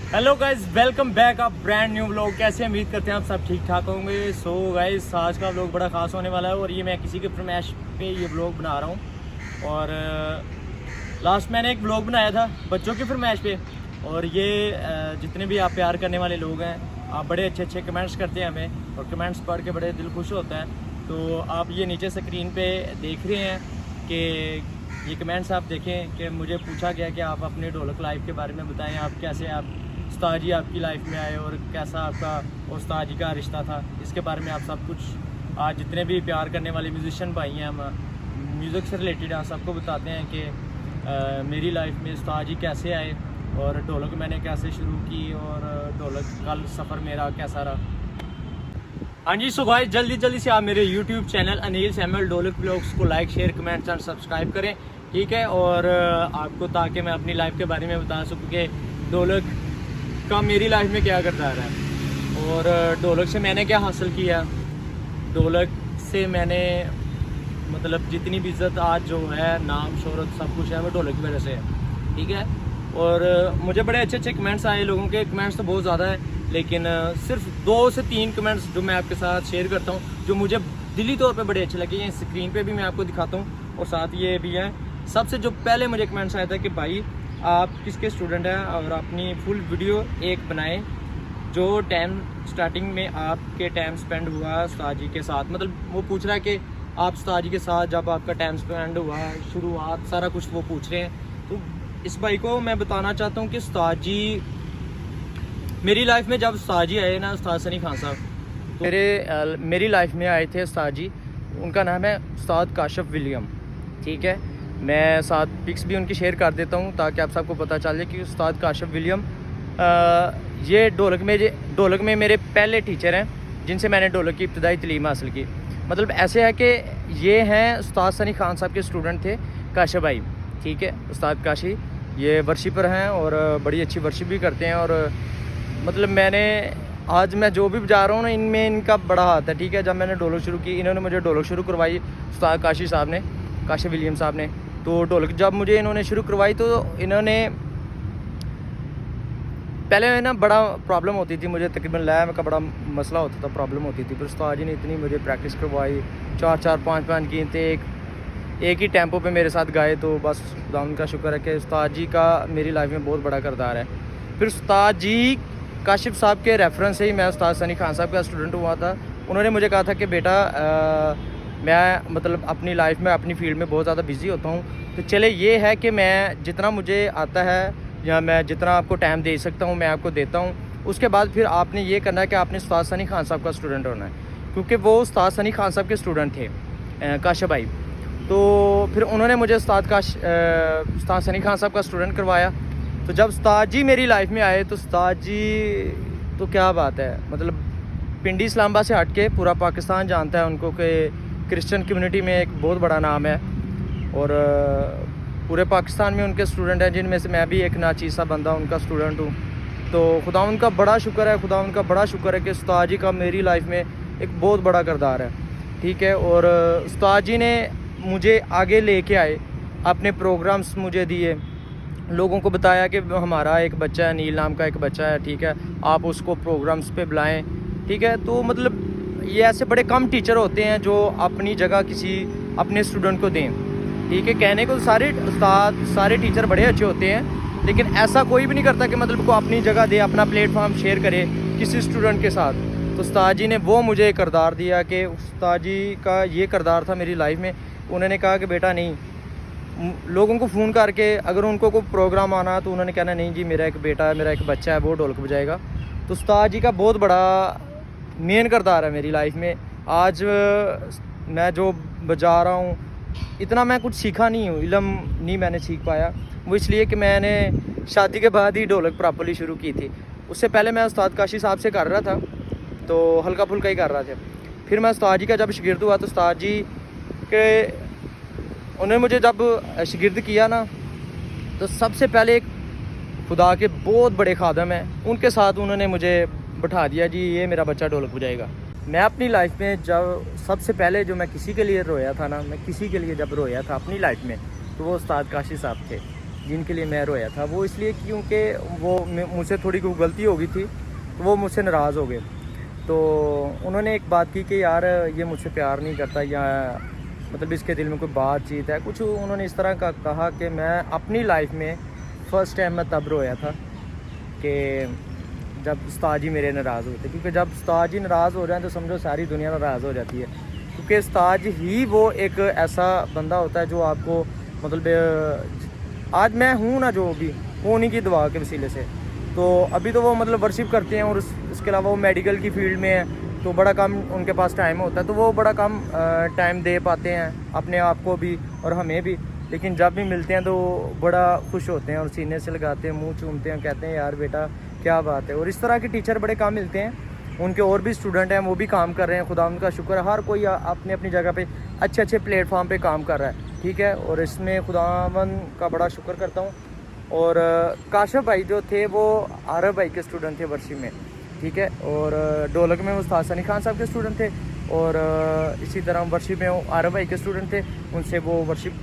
Hello guys, welcome back आप brand new vlog. कैसे उम्मीद करते हैं आप सब ठीक ठाक होंगे। सो गाइज, आज का व्लॉग बड़ा ख़ास होने वाला है और ये मैं किसी के फरमाइश पे ये व्लॉग बना रहा हूँ। और लास्ट मैंने एक व्लॉग बनाया था बच्चों की फरमाइश पे। और ये जितने भी आप प्यार करने वाले लोग हैं, आप बड़े अच्छे अच्छे कमेंट्स करते हैं हमें, और कमेंट्स पढ़ के बड़े दिल खुश होता है। तो आप ये नीचे स्क्रीन पे देख रहे हैं कि ये कमेंट्स आप देखें कि मुझे पूछा गया कि आप अपने ढोलक लाइफ के बारे में बताएं, आप कैसे आप उस्ताद जी आपकी लाइफ में आए और कैसा आपका उस्ताद जी का रिश्ता था। इसके बारे में आप सब कुछ आज जितने भी प्यार करने वाले म्यूजिशियन भाई हैं, हम म्यूज़िक से रिलेटेड हम सबको बताते हैं कि मेरी लाइफ में उस्ताद जी कैसे आए और ढोलक मैंने कैसे शुरू की और ढोलक कल सफ़र मेरा कैसा रहा। हाँ जी, सो गाइस, जल्दी से आप मेरे यूट्यूब चैनल अनिल सैमुअल ढोलक व्लॉग्स को like share comments and subscribe करें, ठीक है। और आपको ताकि मैं अपनी लाइफ के बारे में बता सकूँ कि ढोलक का मेरी लाइफ में क्या किरदार है और ढोलक से मैंने क्या हासिल किया। ढोलक से मैंने मतलब जितनी भी इज़्ज़त आज जो है, नाम शोहरत सब कुछ है, वो ढोलक की वजह से है, ठीक है। और मुझे बड़े अच्छे अच्छे कमेंट्स आए, लोगों के कमेंट्स तो बहुत ज़्यादा है, लेकिन सिर्फ 2 से 3 कमेंट्स जो मैं आपके साथ शेयर करता हूँ, जो मुझे दिली तौर पे बड़े अच्छे लगे। ये स्क्रीन पे भी मैं आपको दिखाता हूँ और साथ ये भी है। सबसे जो पहले मुझे कमेंट्स आया था कि भाई आप किसके स्टूडेंट हैं और अपनी फुल वीडियो एक बनाएं जो टाइम स्टार्टिंग में आपके टाइम स्पेंड हुआ उस्ताद जी के साथ। मतलब वो पूछ रहा है कि आप उस्ताद जी के साथ जब आपका टाइम स्पेंड हुआ, शुरुआत, सारा कुछ वो पूछ रहे हैं। तो इस भाई को मैं बताना चाहता हूँ कि उस्ताद जी मेरी लाइफ में जब उस्ताद जी आए ना, उस्ताद सनी खान साहब, तो मेरी लाइफ में आए थे उस्ताद जी। उनका नाम है उस्ताद काशिफ विलियम, ठीक है। मैं साथ पिक्स भी उनकी शेयर कर देता हूँ ताकि आप सबको पता चल जाए कि उस्ताद काशिफ विलियम ये ढोलक में मेरे पहले टीचर हैं जिनसे मैंने ढोलक की इब्तदाई तालीम हासिल की। मतलब ऐसे है कि ये हैं उस्ताद सनी खान साहब के स्टूडेंट थे, काशिफ भाई, ठीक है। उस्ताद काशी ये वर्शिपर हैं और बड़ी अच्छी वर्शिप भी करते हैं। और मतलब मैंने आज मैं जो भी बजा रहा हूँ ना, इनमें इनका बड़ा हाथ है, ठीक है। जब मैंने ढोलक शुरू की, इन्होंने मुझे ढोलक शुरू करवाई, उस्ताद काशी साहब ने, काशिफ विलियम साहब ने। तो ढोलक जब मुझे इन्होंने शुरू करवाई तो इन्होंने पहले ना बड़ा प्रॉब्लम होती थी मुझे, तकरीबन लय का बड़ा मसला होता था, प्रॉब्लम होती थी। फिर उस्ताद जी ने इतनी मुझे प्रैक्टिस करवाई, 4-4 5-5 गिनते एक ही टेम्पो पे मेरे साथ गाए। तो बस खुदा उनका शुक्र है कि उस्ताद जी का मेरी लाइफ में बहुत बड़ा किरदार है। फिर उस्ताद जी काशिफ साहब के रेफरेंस से ही मैं उस्ताद सनी खान साहब का स्टूडेंट हुआ था। उन्होंने मुझे कहा था कि बेटा मैं मतलब अपनी लाइफ में अपनी फील्ड में बहुत ज़्यादा बिज़ी होता हूँ, तो चले ये है कि मैं जितना मुझे आता है या मैं जितना आपको टाइम दे सकता हूँ मैं आपको देता हूँ। उसके बाद फिर आपने ये करना है कि आपने उस्ताद सनी खान साहब का स्टूडेंट होना है, क्योंकि वो उस्ताद सनी खान साहब के स्टूडेंट थे, काशिफ भाई। तो फिर उन्होंने मुझे उस्ताद सनी खान साहब का स्टूडेंट करवाया। तो जब उस्ताद जी मेरी लाइफ में आए तो उस्ताद जी तो क्या बात है, मतलब पिंडी इस्लामाबाद से हट के पूरा पाकिस्तान जानता है उनको कि क्रिश्चियन कम्युनिटी में एक बहुत बड़ा नाम है। और पूरे पाकिस्तान में उनके स्टूडेंट हैं, जिनमें से मैं भी एक नाचीज़ बंदा उनका स्टूडेंट हूँ। तो खुदा उनका बड़ा शुक्र है कि उस्ताद जी का मेरी लाइफ में एक बहुत बड़ा किरदार है, ठीक है। और उस्ताद जी ने मुझे आगे लेके आए, अपने प्रोग्राम्स मुझे दिए, लोगों को बताया कि हमारा एक बच्चा है, नील नाम का एक बच्चा है, ठीक है, आप उसको प्रोग्राम्स पे बुलाएं, ठीक है। तो मतलब ये ऐसे बड़े कम टीचर होते हैं जो अपनी जगह किसी अपने स्टूडेंट को दें, ठीक है। कहने को सारे टीचर बड़े अच्छे होते हैं, लेकिन ऐसा कोई भी नहीं करता कि मतलब को अपनी जगह दे, अपना प्लेटफॉर्म शेयर करे किसी स्टूडेंट के साथ। तो उस्ताद जी ने वो मुझे किरदार दिया कि उस्ताद जी का ये किरदार था मेरी लाइफ में। उन्होंने कहा कि बेटा नहीं, लोगों को फ़ोन करके अगर उनको कोई प्रोग्राम आना तो उन्होंने कहना नहीं जी मेरा एक बेटा है, मेरा एक बच्चा है, वो ढोलक बजाएगा। तो उस्ताद जी का बहुत बड़ा मेन किरदार है मेरी लाइफ में। आज मैं जो बजा रहा हूँ, इतना मैं कुछ सीखा नहीं हूँ, इल्म नहीं मैंने सीख पाया। वो इसलिए कि मैंने शादी के बाद ही ढोलक प्रॉपर्ली शुरू की थी। उससे पहले मैं उस्ताद काशी साहब से कर रहा था, तो हल्का फुल्का ही कर रहा था। फिर मैं उस्ताद जी का जब शागिर्द हुआ तो उस्ताद जी के उन्होंने मुझे जब शागिर्द किया ना, तो सबसे पहले एक खुदा के बहुत बड़े खादम हैं, उनके साथ उन्होंने मुझे बैठा दिया, जी ये मेरा बच्चा ढोलक बजाएगा। मैं अपनी लाइफ में जब सबसे पहले जो मैं किसी के लिए रोया था ना, मैं किसी के लिए जब रोया था अपनी लाइफ में, तो वो उस्ताद काशी साहब थे। जिनके लिए मैं रोया था, वो इसलिए क्योंकि वो मुझसे थोड़ी कोई गलती हो गई थी, तो वो मुझसे नाराज़ हो गए। तो उन्होंने एक बात की कि यार ये मुझसे प्यार नहीं करता, या मतलब इसके दिल में कोई बातचीत है, कुछ उन्होंने इस तरह का कहा कि मैं अपनी लाइफ में फ़र्स्ट टाइम मैं तब रोया था कि जब उस्ताद जी मेरे नाराज़ होते, क्योंकि जब उस्ताद जी नाराज़ हो जाए तो समझो सारी दुनिया नाराज़ हो जाती है, क्योंकि उस्ताद ही वो एक ऐसा बंदा होता है जो आपको मतलब आज मैं हूँ ना, जो भी वो उन्हीं की दुआ के वसीले से। तो अभी तो वो मतलब वर्शिप करते हैं, और उसके अलावा वो मेडिकल की फील्ड में है, तो बड़ा कम उनके पास टाइम होता है, तो वो बड़ा कम टाइम दे पाते हैं अपने आप को भी और हमें भी। लेकिन जब भी मिलते हैं तो बड़ा खुश होते हैं और सीने से लगाते हैं, मुंह चूमते हैं, कहते हैं यार बेटा क्या बात है। और इस तरह के टीचर बड़े कम मिलते हैं। उनके और भी स्टूडेंट हैं, वो भी काम कर रहे हैं, खुदा उनका शुक्र है, हर कोई अपने अपनी जगह पे अच्छे अच्छे प्लेटफॉर्म पे काम कर रहा है, ठीक है। और इसमें खुदावन का बड़ा शुक्र करता हूँ। और काशिफ भाई जो थे वो आरब भाई के स्टूडेंट थे वर्शिप में, ठीक है। और ढोलक में उस्ताद सनी खान साहब के स्टूडेंट थे, और इसी तरह वर्शिप में वो आरब भाई के स्टूडेंट थे, उनसे वो वर्शिप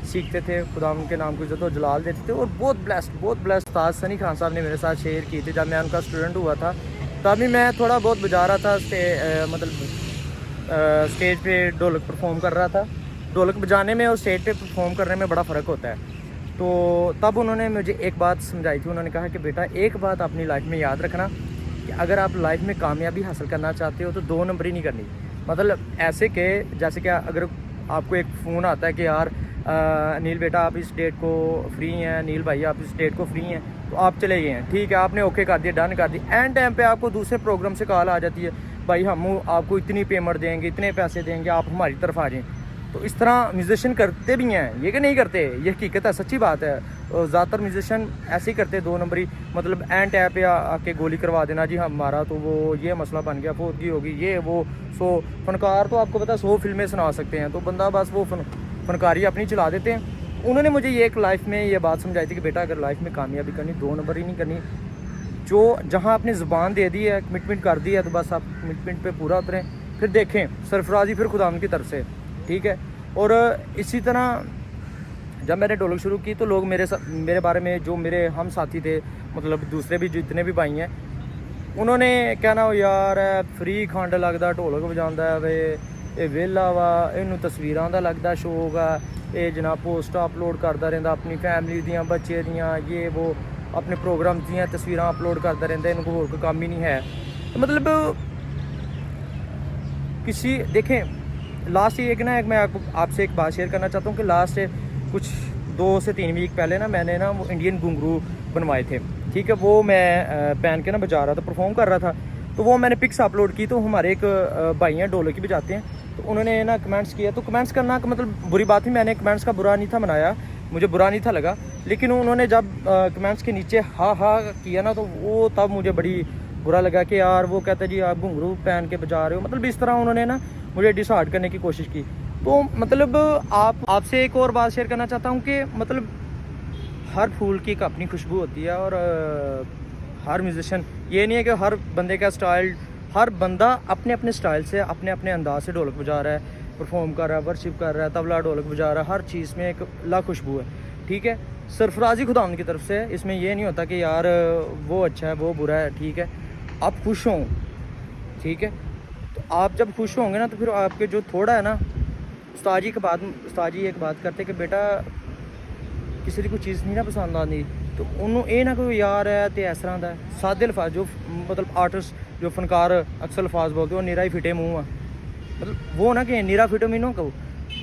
सीखते थे, खुदा उनके नाम को इज्जत और जलाल देते थे। और बहुत ब्लेस्ड उस्ताद सनी खान साहब ने मेरे साथ शेयर की थी। जब मैं उनका स्टूडेंट हुआ था तभी मैं थोड़ा बहुत बजा रहा था, स्टेज पे ढोलक परफॉर्म कर रहा था। ढोलक बजाने में और स्टेज पे परफॉर्म करने में बड़ा फ़र्क होता है। तो तब उन्होंने मुझे एक बात समझाई थी, उन्होंने कहा कि बेटा एक बात अपनी लाइफ में याद रखना कि अगर आप लाइफ में कामयाबी हासिल करना चाहते हो तो 2 नंबरी नहीं करनी। मतलब ऐसे कि जैसे कि अगर आपको एक फ़ोन आता है कि यार नील बेटा आप इस डेट को फ्री हैं, नील भाई आप इस डेट को फ्री हैं, तो आप चले गए हैं, ठीक है, आपने ओके कर दिया, डन कर दिया। एंड टाइम पे आपको दूसरे प्रोग्राम से कॉल आ जाती है, भाई हम आपको इतनी पेमेंट देंगे, इतने पैसे देंगे, आप हमारी तरफ आ जाएँ। तो इस तरह म्यूजिशियन करते भी हैं, ये कि नहीं करते, ये हकीकत है, सच्ची बात है। ज़्यादातर म्यूजिशियन ऐसे ही करते, 2 नंबरी, मतलब एंड टैप पे आके गोली करवा देना, जी हमारा तो वो ये मसला बन गया, फौतगी होगी, ये वो। सो फनकार तो आपको पता 100 फिल्में सुना सकते हैं, तो बंदा बस वो फनकारी अपनी चला देते हैं। उन्होंने मुझे ये एक लाइफ में ये बात समझाई थी कि बेटा अगर लाइफ में कामयाबी करनी 2 नंबर ही नहीं करनी, जो जहाँ आपने ज़ुबान दे दी है, कमिटमेंट कर दी है, तो बस आप कमिटमेंट पे पूरा उतरें, फिर देखें सरफराजी फिर खुदा की तरफ से, ठीक है। और इसी तरह जब मैंने ढोलक शुरू की तो लोग मेरे बारे में, जो मेरे हम साथी थे, मतलब दूसरे भी जितने भी भाई हैं, उन्होंने कहना यार फ्री खंड लगता ढोलक बजाता है वे, ये वेला वा, इनू तस्वीरां दा लगता शौक है, ये जनाब पोस्ट अपलोड करता रहता अपनी फैमिली दियाँ, बच्चे दियाँ, ये वो अपने प्रोग्राम दियाँ तस्वीरां अपलोड करता रहता, इनको होर कोई काम ही नहीं है। तो मतलब किसी देखें लास्ट एक ना, एक मैं आपसे एक बात शेयर करना चाहता हूँ कि लास्ट कुछ 2 से 3 वीक पहले ना मैंने ना वो इंडियन घुंघरू बनवाए थे, ठीक है। वो मैं पहन के ना बजा रहा था, परफॉर्म कर रहा था, तो वो मैंने पिक्स अपलोड की। तो हमारे एक भाई हैं ढोलक की बजाते हैं, तो उन्होंने ना कमेंट्स किया। तो कमेंट्स करना मतलब बुरी बात ही, मैंने कमेंट्स का बुरा नहीं था मनाया, मुझे बुरा नहीं था लगा, लेकिन उन्होंने जब कमेंट्स के नीचे हा किया ना, तो वो तब मुझे बड़ी बुरा लगा कि यार वो कहते जी आप घुंघरू पहन के बजा रहे हो, मतलब इस तरह उन्होंने ना मुझे डिसहार्ट करने की कोशिश की। तो मतलब आपसे एक और बात शेयर करना चाहता हूँ कि मतलब हर फूल की एक अपनी खुशबू होती है, और हर म्यूजिशियन, ये नहीं है कि हर बंदे का स्टाइल, हर बंदा अपने अपने स्टाइल से अपने अपने अंदाज से ढोलक बजा रहा है, परफॉर्म कर रहा है, वर्शिप कर रहा है, तबला ढोलक बजा रहा है, हर चीज़ में एक अलग खुशबू है, ठीक है। सरफराजी खुदा उनकी तरफ से, इसमें ये नहीं होता कि यार वो अच्छा है वो बुरा है, ठीक है। आप खुश हों, ठीक है। तो आप जब खुश होंगे ना, तो फिर आपके जो थोड़ा है ना, उस्ताद जी एक बात करते कि बेटा किसी की कोई चीज़ नहीं ना पसंद आती, तो उन्होंने ये ना कोई यार है तो इस तरह का सादे अल्फाज, जो मतलब आर्टिस्ट जो फनकार अक्सर अल्फाज बोलते हो निरा ही फिटे मुँह है, मतलब वो ना कि निरा फिटे मीनों को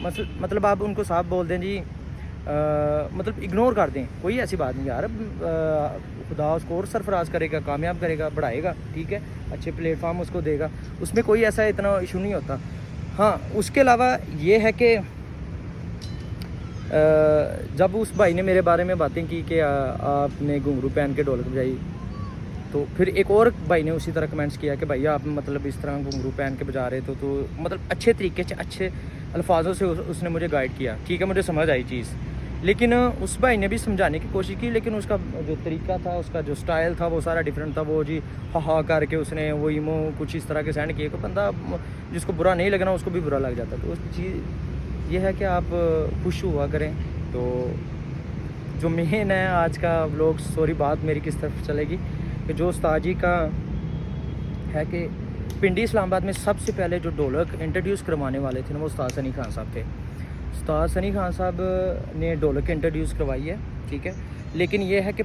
मतलब आप उनको साफ बोल दें जी, मतलब इग्नोर कर दें, कोई ऐसी बात नहीं यार, खुदा उसको और सरफराज करेगा, कामयाब करेगा, बढ़ाएगा, ठीक है, अच्छे प्लेटफार्म उसको देगा, उसमें कोई ऐसा इतना इशू नहीं होता। हाँ, उसके अलावा ये है कि जब उस भाई ने मेरे बारे में बातें की कि आपने घुंघरू पहन के ढोलक बजाई, तो फिर एक और भाई ने उसी तरह कमेंट्स किया कि भैया आप मतलब इस तरह घुंघरू पहन के बजा रहे तो मतलब अच्छे तरीके से अच्छे अल्फाजों से उसने मुझे गाइड किया, ठीक है, मुझे समझ आई चीज़। लेकिन उस भाई ने भी समझाने की कोशिश की, लेकिन उसका जो तरीका था, उसका जो स्टाइल था, वो सारा डिफरेंट था। वो जी हा करके उसने वो इमो कुछ इस तरह के सेंड किए, तो बंदा जिसको बुरा नहीं लगना उसको भी बुरा लग जाता। तो उसकी चीज़ ये है कि आप खुश हुआ करें, तो जो मेन है आज का व्लॉग, सॉरी बात मेरी किस तरफ चलेगी कि जो उस्ताद जी का है कि पिंडी इस्लामाबाद में सबसे पहले जो ढोलक इंट्रोड्यूस करवाने वाले थे ना वो उस्ताद सनी खान साहब थे। उस्ताद सनी खान साहब ने ढोलक इंट्रोड्यूस करवाई है, ठीक है। लेकिन ये है कि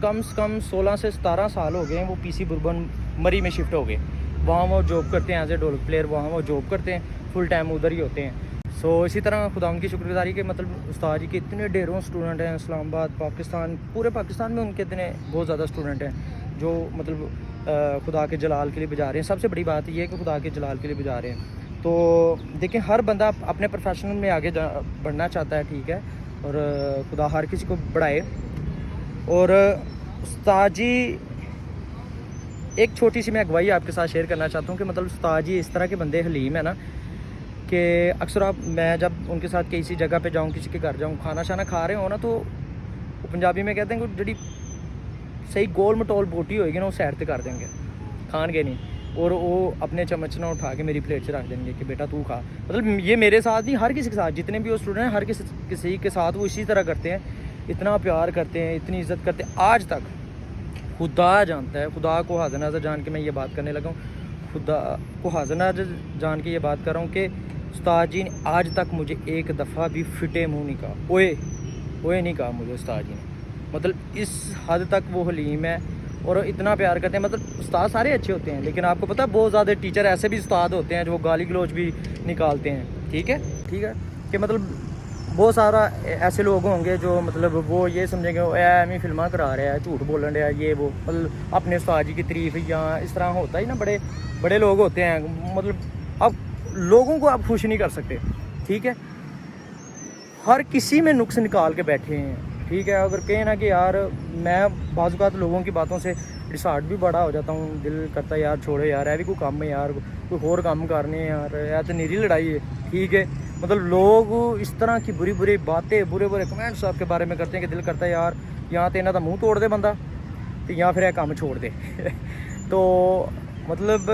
कम से कम 16 से 17 साल हो गए हैं वो पीसी बुरबन मरी में शिफ्ट हो गए। वहाँ वो जॉब करते हैं एज ए ढोलक प्लेयर, वहाँ वो जॉब करते हैं, फुल टाइम उधर ही होते हैं। सो इसी तरह खुदा उनकी शुक्रगुजारी के मतलब उस्ताद जी के इतने ढेरों स्टूडेंट हैं इस्लामाबाद, पाकिस्तान, पूरे पाकिस्तान में उनके इतने बहुत ज़्यादा स्टूडेंट हैं जो मतलब खुदा के जलाल के लिए बजा रहे हैं। सबसे बड़ी बात यह है कि खुदा के जलाल के लिए बजा रहे हैं। तो देखिए हर बंदा अपने प्रोफेशन में आगे बढ़ना चाहता है, ठीक है, और खुदा हर किसी को बढ़ाए। और उस्ताद जी एक छोटी सी मैं अगवाई आपके साथ शेयर करना चाहता हूँ कि मतलब उस्ताद जी इस तरह के बंदे हलीम है ना कि अक्सर मैं जब उनके साथ किसी जगह पे जाऊँ, किसी के घर जाऊँ, खाना शाना खा रहे हो ना, तो पंजाबी में कहते हैं कि जी सही गोल मटोल बोटी होएगी ना वो साइड पे कर देंगे, खाएंगे नहीं, और वो अपने चम्मच ना उठा के मेरी प्लेट से रख देंगे कि बेटा तू खा। मतलब ये मेरे साथ नहीं, हर किसी के साथ, जितने भी वो स्टूडेंट हैं हर किसी के साथ वो इसी तरह करते हैं, इतना प्यार करते हैं, इतनी इज्जत करते हैं। आज तक खुदा जानता है, खुदा को हाज़िर नाज़िर जान के मैं ये बात करने लगा हूँ, खुदा को हाज़िर नाज़िर जान के ये बात कर रहा हूँ कि उस्ताद जी ने आज तक मुझे एक दफ़ा भी फिटे मुँह नहीं कहा, ओए नहीं कहा मुझे उस्ताद जी ने। मतलब इस हद तक वो हलीम है और इतना प्यार करते हैं। मतलब उस्ताद सारे अच्छे होते हैं, लेकिन आपको पता है बहुत ज़्यादा टीचर ऐसे भी उस्ताद होते हैं जो गाली गलौज भी निकालते हैं, ठीक है कि मतलब बहुत सारा ऐसे लोग होंगे जो मतलब वो ये समझेंगे एम फिल्मा करा रहा है, झूठ बोलन रहा है, ये वो, मतलब अपने उस्ताद जी की तारीफ या इस तरह होता ही ना, बड़े लोग होते हैं। मतलब अब लोगों को आप खुश नहीं कर सकते, ठीक है, हर किसी में नुक्स निकाल के बैठे हैं, ठीक है। अगर कहें ना कि यार मैं बाज़ लोगों की बातों से डिसार्ट भी बड़ा हो जाता हूँ, दिल करता है यार छोड़ो यार, भी कोई काम है यार, कोई और काम करने यार, या तो निरी लड़ाई है, ठीक है। मतलब लोग इस तरह की बुरी बातें, बुरे कमेंट्स आपके बारे में करते हैं कि दिल करता है यार यहाँ तो इन्हों का मुँह तोड़ दे बंदा, तो या फिर यह काम छोड़ दे तो मतलब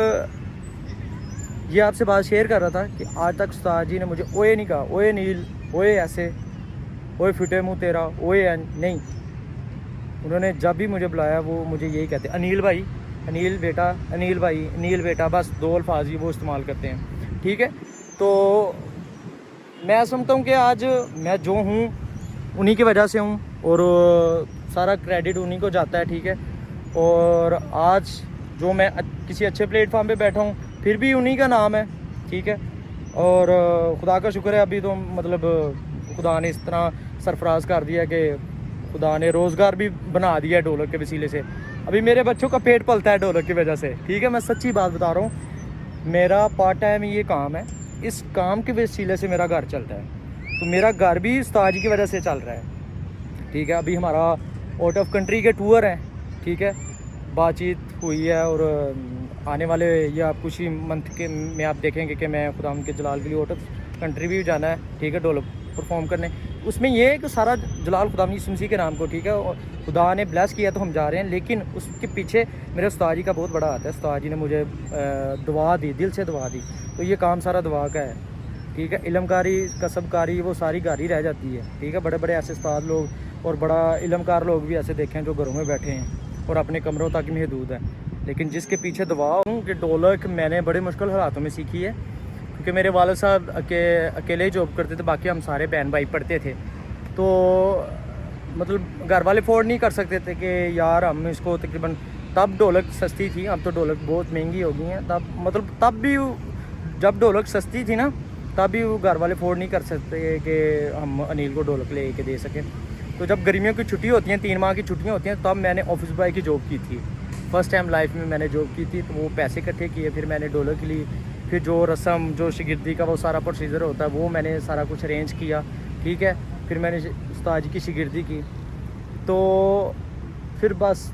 ये आपसे बात शेयर कर रहा था कि आज तक उस्ताद जी ने मुझे ओए नहीं कहा, ओए नील, ओए ऐसे, ओए फिटे मुँह तेरा, ओए नहीं। उन्होंने जब भी मुझे बुलाया वो मुझे यही कहते, अनिल भाई, अनिल बेटा, अनिल भाई, अनिल बेटा, बस 2 अल्फाज ही वो इस्तेमाल करते हैं, ठीक है। तो मैं समझता हूँ कि आज मैं जो हूँ उन्हीं की वजह से हूँ और सारा क्रेडिट उन्हीं को जाता है, ठीक है। और आज जो मैं किसी अच्छे प्लेटफॉर्म पे बैठा हूँ फिर भी उन्हीं का नाम है, ठीक है। और खुदा का शुक्र है अभी तो मतलब खुदा ने इस तरह सरफराज कर दिया कि खुदा ने रोज़गार भी बना दिया है ढोलक के वसीले से। अभी मेरे बच्चों का पेट पलता है ढोलक की वजह से, ठीक है, मैं सच्ची बात बता रहा हूँ। मेरा पार्ट टाइम ये काम है, इस काम के वसीले से मेरा घर चलता है, तो मेरा घर भी उस्ताद जी की वजह से चल रहा है, ठीक है। अभी हमारा आउट ऑफ कंट्री के टूर है, ठीक है, बातचीत हुई है और आने वाले या कुछ ही मंथ के में आप देखेंगे कि मैं खुदा उनके जलाल के लिए आउट ऑफ कंट्री भी जाना है, ठीक है, ढोलक परफॉर्म करने। उसमें यह है कि सारा जलाल खुदा यीशु के नाम को, ठीक है, और खुदा ने ब्लेस किया तो हम जा रहे हैं, लेकिन उसके पीछे मेरे उस्ताद जी का बहुत बड़ा हाथ है। उस्ताद जी ने मुझे दुआ दी, दिल से दुआ दी, तो ये काम सारा दुआ का है, ठीक है। इल्मकारी, कसबकारी वो सारी घर ही रह जाती है, ठीक है। बड़े ऐसे उस्ताद लोग और बड़ा इल्मकार लोग भी ऐसे देखे हैं जो घरों में बैठे हैं और अपने कमरों तक महदूद है, लेकिन जिसके पीछे दुआ हूँ कि ढोलक मैंने बड़े मुश्किल हालातों में सीखी है, क्योंकि मेरे वालिद साहब अकेले ही जॉब करते थे, बाकी हम सारे बहन भाई पढ़ते थे, तो मतलब घर वाले अफोर्ड नहीं कर सकते थे कि यार हम इसको तकरीबन, तब ढोलक सस्ती थी, अब तो ढोलक बहुत महंगी हो गई हैं, तब भी जब ढोलक सस्ती थी ना तब भी वो घर वाले अफोर्ड नहीं कर सकते कि हम अनिल को ढोलक ले के दे सकें। तो जब गर्मियों की छुट्टी होती हैं, 3 माह की छुट्टियाँ होती हैं, तब मैंने ऑफिस बॉय की जॉब की थी, फर्स्ट टाइम लाइफ में मैंने जॉब की थी। तो वो पैसे इकट्ठे किए, फिर मैंने ढोलक ली, फिर जो रस्म जो शिगिर्दी का वो सारा प्रोसीजर होता है वो मैंने सारा कुछ अरेंज किया, ठीक है। फिर मैंने उस्ताद जी की शिगिर्दी की, तो फिर बस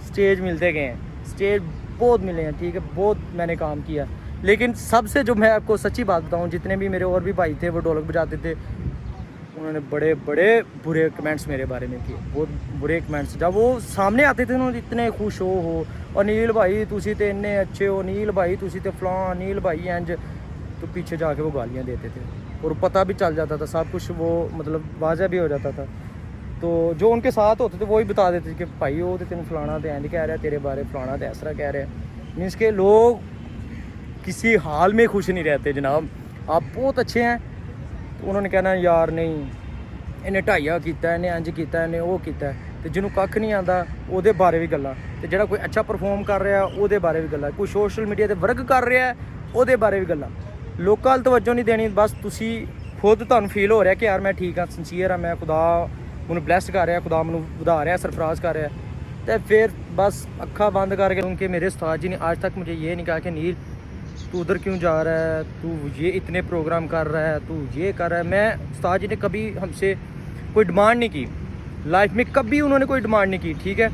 स्टेज मिलते गए हैं, स्टेज बहुत मिले हैं, ठीक है, बहुत मैंने काम किया। लेकिन सबसे जो मैं आपको सच्ची बात बताऊं, जितने भी मेरे और भी भाई थे वो ढोलक बजाते थे, उन्होंने बड़े बुरे कमेंट्स मेरे बारे में किए, बहुत बुरे कमेंट्स। जब वो सामने आते थे उन्होंने इतने खुश हो अनिल भाई तुसी तो इन्ने अच्छे हो, अनिल भाई तुसी तो फलां, अनिल भाई इंज, तो पीछे जाके वो गालियाँ देते थे और पता भी चल जाता था सब कुछ, वो मतलब वाज़ह भी हो जाता था। तो जो उनके साथ होते थे वो ही बता देते थे कि भाई वो तो तेन फलाना तो इंज कह रहा है, तेरे बारे फलाना तो ऐसा कह रहा है। मीन्स के लोग किसी हाल में खुश नहीं रहते जनाब। आप बहुत अच्छे हैं तो उन्होंने कहना यार नहीं इन्हें ढाइया किया, इन्हें इंज किया, इन्हें वो किया, तो जिन्हों कख नहीं आता वो बारे भी गल्लां, तो जो कोई अच्छा परफॉर्म कर रहा वो बारे भी गल्लां, कोई सोशल मीडिया पर वर्क कर रहा है वो बारे भी गल्लां। लोगों हल तवज्जो नहीं देनी, बस तुसी खुद तुहानूं फील हो रहा कि यार मैं ठीक हाँ, सिंसीयर हाँ, मैं खुदा मैनूं ब्लैस कर रहा, खुदा मैनूं वधा रहा, सरफराज कर रहा, तो फिर बस अखा बंद करके। क्योंकि मेरे उस्ताद जी ने आज तक मुझे ये नहीं कहा कि नील तू उधर क्यों जा रहा है, तू ये इतने प्रोग्राम कर रहा है, तू ये कर रहा है। मैं उस्ताद जी ने कभी हमसे कोई डिमांड नहीं की लाइफ में, कभी उन्होंने कोई डिमांड नहीं की, ठीक है।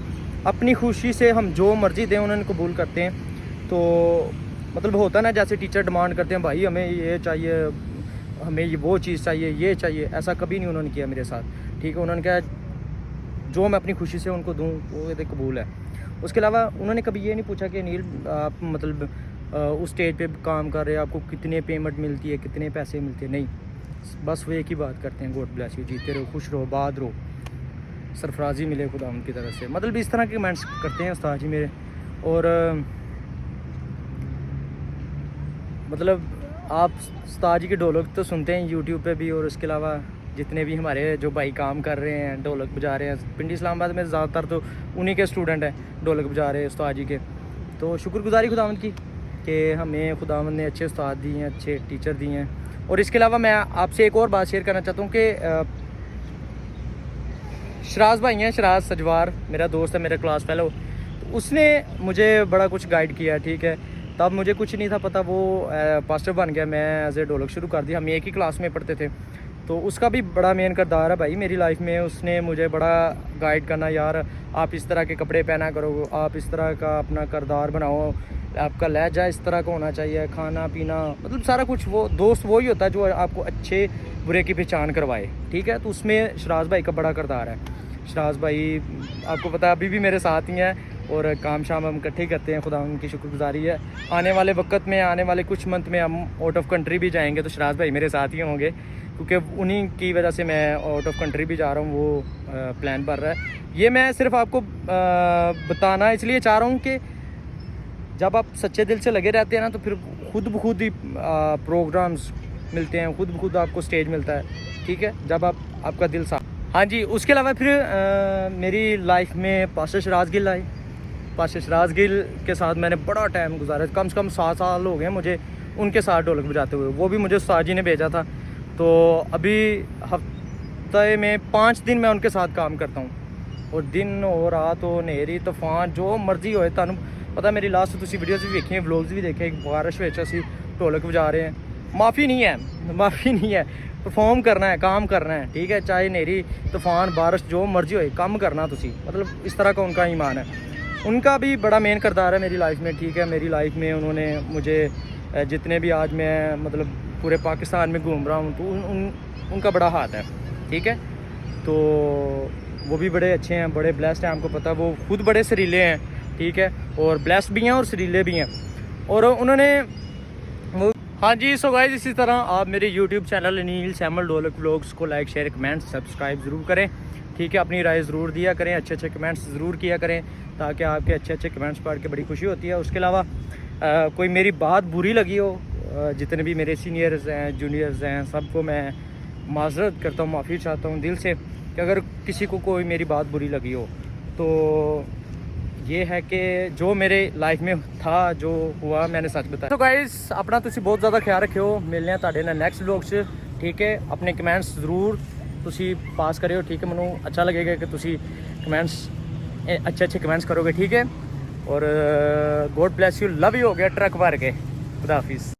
अपनी खुशी से हम जो मर्ज़ी दें उन्होंने कबूल करते हैं। तो मतलब होता है ना जैसे टीचर डिमांड करते हैं भाई हमें ये चाहिए, हमें ये वो चीज़ चाहिए, ये चाहिए, ऐसा कभी नहीं उन्होंने किया मेरे साथ, ठीक है। उन्होंने कहा जो मैं अपनी खुशी से उनको दूँ वो ये कबूल है। उसके अलावा उन्होंने कभी ये नहीं पूछा कि नील आप मतलब उस स्टेज पे काम कर रहे हैं, आपको कितने पेमेंट मिलती है, कितने पैसे मिलते हैं, नहीं, बस वो एक ही बात करते हैं, गॉड ब्लेस यू, जीते रहो, खुश रहो, बाद रहो, सरफराजी मिले खुदा उनकी तरफ से। मतलब इस तरह के कमेंट्स करते हैं उस्ताद जी मेरे। और मतलब आप उस्ताद जी के ढोलक तो सुनते हैं यूट्यूब पे भी, और उसके अलावा जितने भी हमारे जो भाई काम कर रहे हैं, ढोलक बजा रहे हैं पिंडी इस्लामाबाद में, ज़्यादातर तो उन्हीं के स्टूडेंट हैं ढोलक बजा रहे हैं उस्ताद जी के। तो शुक्रगुजारी खुदावंद की कि हमें खुदावंद ने अच्छे उस्ताद दिए हैं, अच्छे टीचर दिए हैं। और इसके अलावा मैं आपसे एक और बात शेयर करना चाहता हूँ कि शराज भाई हैं, शराज सजवार मेरा दोस्त है, मेरा क्लास फेलो, तो उसने मुझे बड़ा कुछ गाइड किया, ठीक है। तब मुझे कुछ नहीं था पता, वो पास्टर बन गया, मैं एज ए ढोलक शुरू कर दिया, हम एक ही क्लास में पढ़ते थे। तो उसका भी बड़ा मेन किरदार है भाई मेरी लाइफ में। उसने मुझे बड़ा गाइड करना, यार आप इस तरह के कपड़े पहना करो, आप इस तरह का अपना किरदार बनाओ, आपका लहजा इस तरह का होना चाहिए, खाना पीना, मतलब सारा कुछ। वो दोस्त वही होता है जो आपको अच्छे बुरे की पहचान करवाए, ठीक है। तो उसमें शराज भाई का बड़ा किरदार है। शराज भाई आपको पता है अभी भी मेरे साथ ही हैं, और काम शाम हम इकट्ठे करते हैं, खुदा उनकी शुक्रगुजारी है। आने वाले वक्त में, आने वाले कुछ मंथ में हम आउट ऑफ कंट्री भी जाएंगे, तो शराज भाई मेरे साथ ही होंगे, क्योंकि उन्हीं की वजह से मैं आउट ऑफ कंट्री भी जा रहा हूँ, वो प्लान बन रहा है। ये मैं सिर्फ आपको बताना इसलिए चाह रहा हूँ कि जब आप सच्चे दिल से लगे रहते हैं ना, तो फिर खुद ब खुद ही प्रोग्राम्स मिलते हैं, खुद ब खुद आपको स्टेज मिलता है, ठीक है, जब आपका दिल साफ। हाँ जी, उसके अलावा फिर मेरी लाइफ में पास्टर शराज गिल आए। पास्टर शराज गिल के साथ मैंने बड़ा टाइम गुजारा, कम से कम 7 साल हो गए मुझे उनके साथ ढोलक बजाते हुए। वो भी मुझे उस्ताद जी ने भेजा था। तो अभी हफ्ते में 5 दिन मैं उनके साथ काम करता हूँ, और दिन हो रात हो, नेरी तूफान जो मर्जी होए। तुहानूं पता मेरी लास्ट तुसीं वीडियोज़ भी देखी, व्लॉग्स भी देखे, बारिश विच असीं ढोलक बजा रहे हैं। माफ़ी नहीं है, परफॉर्म करना है, काम करना है, ठीक है, चाहे नेरी तूफान बारिश जो मर्जी होए, काम करना तुसीं। मतलब इस तरह का उनका ईमान है। उनका भी बड़ा मेन किरदार है मेरी लाइफ में, ठीक है। मेरी लाइफ में उन्होंने मुझे जितने भी आज मैं मतलब पूरे पाकिस्तान में घूम रहा हूँ, तो उनका बड़ा हाथ है, ठीक है। तो वो भी बड़े अच्छे हैं, बड़े ब्लेस्ड हैं, आपको पता वो खुद बड़े सरीले हैं, ठीक है, और ब्लेस्ड भी हैं और सरीले भी हैं। और उन्होंने वो हाँ जी, सो गाइस इसी तरह आप मेरे यूट्यूब चैनल नील सैमुअल ढोलक व्लॉग्स को लाइक शेयर कमेंट सब्सक्राइब ज़रूर करें, ठीक है। अपनी राय ज़रूर दिया करें, अच्छे कमेंट्स ज़रूर किया करें, ताकि आपके अच्छे कमेंट्स पढ़ के बड़ी खुशी होती है। उसके अलावा कोई मेरी बात बुरी लगी हो, जितने भी मेरे सीनियर्स हैं, जूनियर्स हैं, सबको मैं माजरत करता हूँ, माफ़ी चाहता हूँ दिल से कि अगर किसी को कोई मेरी बात बुरी लगी हो। तो ये है कि जो मेरे लाइफ में था, जो हुआ, मैंने सच बताया। तो गाइस अपना तुसी बहुत ज़्यादा ख्याल रखियो, मिलने तुहाडे नाल नैक्सट व्लॉग च, ठीक है। अपने कमेंट्स ज़रूर तुसी पास करियो, ठीक है। मैनूं अच्छा लगेगा कि तुसी कमेंट्स अच्छे कमेंट्स करोगे, ठीक है। और God bless you, love you हो गया ट्रक भर के। खुदा हाफिज़।